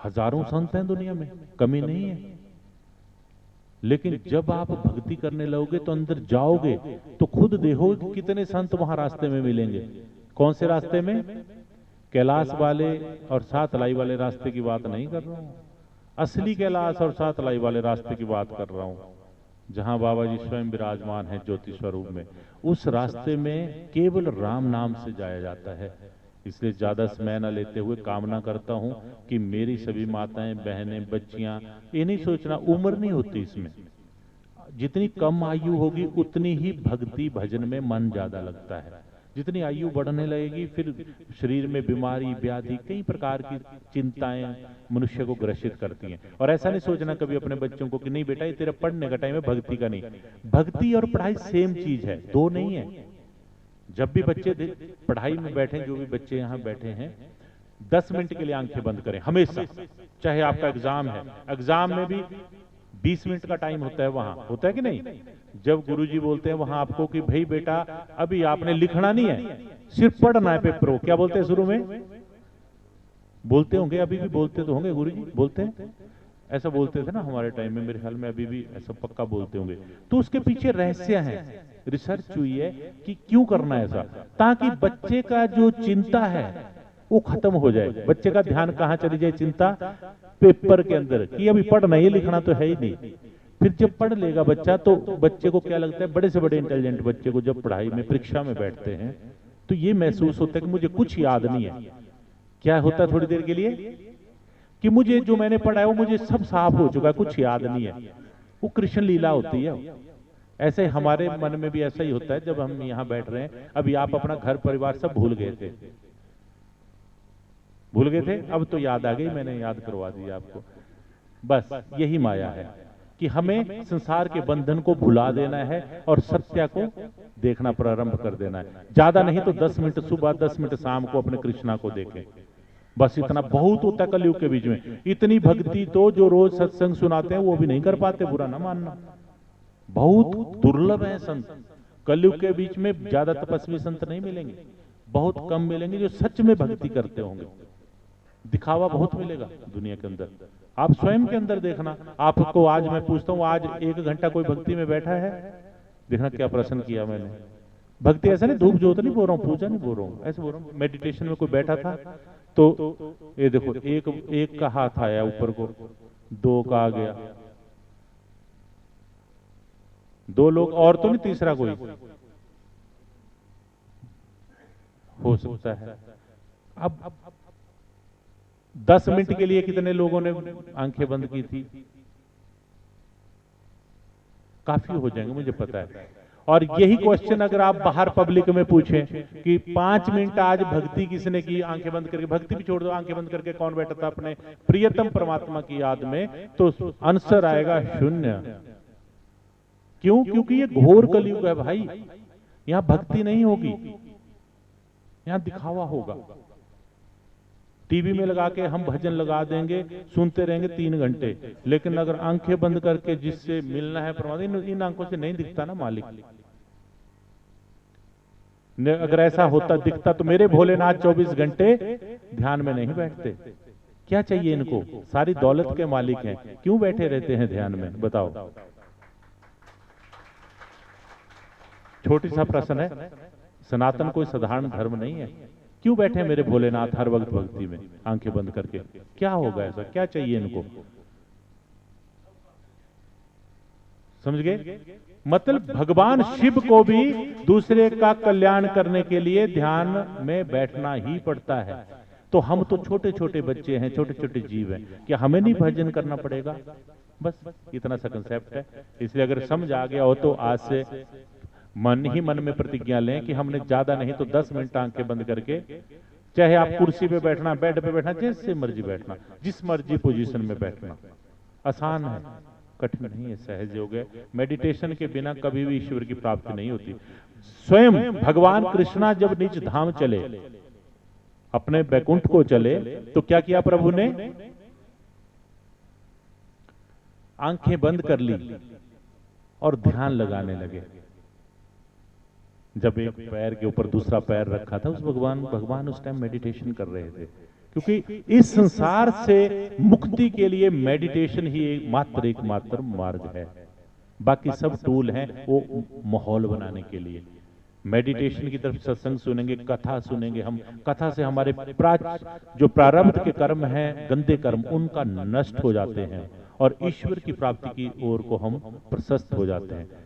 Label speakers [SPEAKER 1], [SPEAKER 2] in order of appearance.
[SPEAKER 1] हजारों संत हैं दुनिया में, कमी नहीं है। लेकिन जब आप भक्ति करने लगोगे तो अंदर जाओगे तो खुद देखोगे कि कितने संत वहां रास्ते में मिलेंगे। कौन से रास्ते में? कैलाश वाले और सात लाई वाले रास्ते की बात नहीं कर रहा हूं, असली कैलाश और सात लाई वाले रास्ते की बात कर रहा हूं, जहां बाबा जी स्वयं विराजमान है ज्योति स्वरूप में। उस रास्ते में केवल राम नाम से जाया जाता है। इसलिए ज्यादा समय न लेते हुए कामना करता हूं कि मेरी सभी माताएं, बहनें, बच्चियां, ये नहीं सोचना उम्र नहीं होती इसमें, जितनी कम आयु होगी उतनी ही भक्ति भजन में मन ज्यादा लगता है। जितनी आयु बढ़ने लगेगी फिर शरीर में बीमारी, व्याधि, कई प्रकार की चिंताएं मनुष्य को ग्रसित करती हैं। और ऐसा नहीं सोचना कभी अपने बच्चों को कि नहीं बेटा ये तेरा पढ़ने का टाइम है, भक्ति का नहीं। भक्ति और पढ़ाई सेम चीज है, दो नहीं है। जब भी बच्चे पढ़ाई में बैठे, जो भी बच्चे यहाँ बैठे हैं, 10 मिनट के लिए आंखें बंद करें हमेशा। चाहे आपका एग्जाम है, एग्जाम में भी 20 मिनट का टाइम होता है, वहां होता है कि नहीं? जब गुरुजी बोलते हैं वहां आपको कि भाई बेटा अभी आपने लिखना नहीं है, सिर्फ पढ़ना है पेपर को, क्या बोलते हैं शुरू में? बोलते होंगे, अभी भी बोलते तो होंगे गुरुजी, बोलते हैं ऐसा बोलते थे ना हमारे टाइम में, मेरे ख्याल में अभी भी ऐसा पक्का बोलते होंगे। तो उसके पीछे रहस्य है, रिसर्च हुई है कि क्यों करना है ऐसा, ताकि बच्चे का जो चिंता है वो खत्म हो जाए। बच्चे का ध्यान कहां चली जाए? चिंता पेपर के अंदर, कि अभी पढ़ना, ये लिखना तो है ही नहीं। फिर जब पढ़ लेगा बच्चा तो बच्चे को क्या लगता है, बड़े से बड़े इंटेलिजेंट बच्चे को जब पढ़ाई में, परीक्षा में बैठते हैं तो ये महसूस होता है कि मुझे कुछ याद नहीं है। क्या होता है थोड़ी देर के लिए कि मुझे जो मैंने पढ़ा है वो मुझे सब साफ हो चुका है, कुछ याद नहीं है। वो कृष्ण लीला होती है। ऐसे हमारे मन में भी ऐसा ही होता है जब हम यहां बैठ रहे हैं। अभी आप अपना घर परिवार सब भूल गए थे, भूल गए थे, अब तो याद आ गई, मैंने याद करवा दिया आपको। बस यही माया है कि हमें संसार के बंधन को भुला देना है और सत्य को देखना प्रारंभ कर देना है। ज्यादा नहीं तो 10 मिनट सुबह, 10 मिनट शाम को अपने कृष्णा को देखें, बस इतना बहुत होता है कलयुग के बीच में। इतनी भक्ति तो जो रोज सत्संग सुनाते हैं वो भी नहीं कर पाते, बुरा ना मानना, बहुत दुर्लभ है संत। कलयुग के बीच में ज्यादा तपस्वी संत नहीं मिलेंगे, बहुत कम मिलेंगे जो सच में भक्ति करते होंगे। दिखावा बहुत मिलेगा दुनिया के अंदर, आप स्वयं के अंदर देखना। आपको आज मैं पूछता हूं, आज 1 घंटा कोई भक्ति में बैठा है? देखना क्या प्रश्न किया मैंने। भक्ति ऐसा नहीं, धूप ज्योत नहीं बोल रहा हूं, पूजा नहीं बोल रहा हूं, ऐसे बोल रहा हूं मेडिटेशन में कोई बैठा था तो ये देखो, एक का हाथ आया ऊपर को, 2 का आ गया, 2 लोग और तो नहीं, तीसरा कोई हो सकता है। अब 10 मिनट के लिए कितने लोगों ने आंखें बंद की थी? काफी हो जाएंगे मुझे पता है। और यही क्वेश्चन अगर आप बाहर पब्लिक में पूछें कि 5 मिनट आज भक्ति किसने की आंखें बंद करके, भक्ति भी छोड़ दो, आंखें बंद करके कौन बैठा था अपने प्रियतम परमात्मा की याद में, तो आंसर आएगा 0। क्यों? क्योंकि ये घोर कलयुग है भाई, यहां भक्ति नहीं होगी, यहां दिखावा होगा। टीवी में लगा के हम भजन लगा देंगे, सुनते रहेंगे 3 घंटे, लेकिन अगर आंखें बंद करके जिससे मिलना है परमात्मा, इन आंखों से नहीं दिखता ना मालिक। अगर ऐसा होता, दिखता, तो मेरे भोलेनाथ 24 घंटे ध्यान में नहीं बैठते। क्या चाहिए इनको? सारी दौलत के मालिक हैं, क्यों बैठे रहते हैं ध्यान में? बताओ। छोटी सा प्रश्न है, सनातन कोई साधारण धर्म नहीं है। क्यों बैठे मेरे भोलेनाथ हर वक्त भक्ति में आंखें बंद करके? क्या होगा ऐसा? क्या चाहिए इनको? समझ गए? मतलब भगवान शिव को भी दूसरे का कल्याण करने के लिए ध्यान में बैठना ही पड़ता है। तो हम तो छोटे छोटे बच्चे हैं, छोटे छोटे जीव हैं, क्या हमें नहीं भजन करना पड़ेगा? बस इतना सा कंसेप्ट है। इसलिए अगर समझ आ गया हो तो आज से मन ही मन में प्रतिज्ञा लें कि हमने ज्यादा नहीं तो 10 मिनट आंखें बंद करके, चाहे आप कुर्सी पे बैठना, बेड पे बैठना, जैसे मर्जी बैठना, जिस मर्जी पोजीशन में बैठना, आसान है, कठिन नहीं है, सहज योग है। मेडिटेशन के बिना कभी भी ईश्वर की प्राप्ति नहीं होती। स्वयं भगवान कृष्णा जब निज धाम चले, अपने बैकुंठ को चले, तो क्या किया प्रभु ने? आंखें बंद कर ली और ध्यान लगाने लगे। जब एक पैर के ऊपर दूसरा पैर रखा था, उस भगवान उस टाइम मेडिटेशन कर रहे थे। क्योंकि इस संसार से मुक्ति के लिए मेडिटेशन ही एकमात्र मार्ग है। बाकी सब टूल हैं वो माहौल बनाने के लिए। मेडिटेशन की तरफ सत्संग सुनेंगे, कथा सुनेंगे, हम कथा से हमारे जो प्रारब्ध के कर्म हैं, गंदे कर्म, उनका नष्ट हो जाते हैं और ईश्वर की प्राप्ति की ओर को हम प्रशस्त हो जाते हैं।